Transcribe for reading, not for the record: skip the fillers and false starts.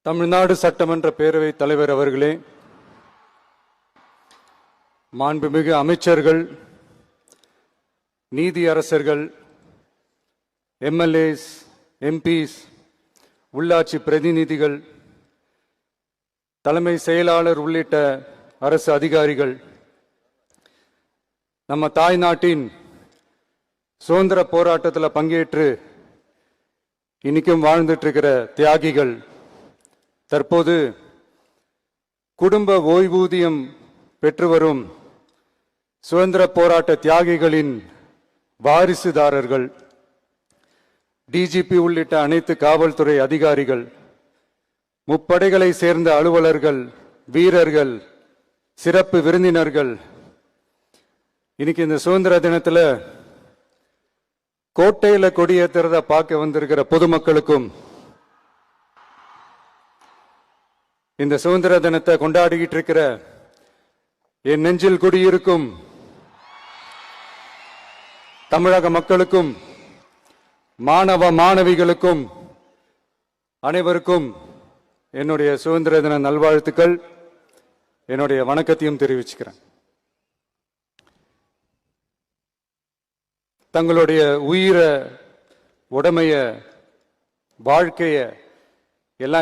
தமிழ்நாடு சட்டமன்ற பேரவைத் தலைவர் அவர்களே, மாண்புமிகு அமைச்சர்கள், நீதியரசர்கள், எம்எல்ஏஸ், எம்பிஸ், உள்ளாட்சி பிரதிநிதிகள், தலைமை செயலாளர் உள்ளிட்ட அரசு அதிகாரிகள், நம்ம தாய்நாட்டின் சுதந்திர போராட்டத்தில் பங்கேற்று இன்னைக்கும் வாழ்ந்துட்டு இருக்கிற தியாகிகள், தற்போது குடும்ப ஓய்வூதியம் பெற்று வரும் சுதந்திர போராட்ட தியாகிகளின் வாரிசுதாரர்கள், டிஜிபி உள்ளிட்ட அனைத்து காவல்துறை அதிகாரிகள், முப்படைகளை சேர்ந்த அலுவலர்கள், வீரர்கள், சிறப்பு விருந்தினர்கள், இன்னைக்கு இந்த சுதந்திர தினத்தில் கோட்டையில கொடியேற்றுறத பார்க்க வந்திருக்கிற பொதுமக்களுக்கும், இந்த சுதந்திர தினத்தை கொண்டாடிக்கிட்டு இருக்கிற என் நெஞ்சில் குடியிருக்கும் தமிழக மக்களுக்கும், மாணவ மாணவிகளுக்கும் அனைவருக்கும் என்னுடைய சுதந்திர தின நல்வாழ்த்துக்கள், என்னுடைய வணக்கத்தையும் தெரிவிச்சுக்கிறேன். தங்களுடைய உயிரை, உடமைய, வாழ்க்கைய எல்லாம்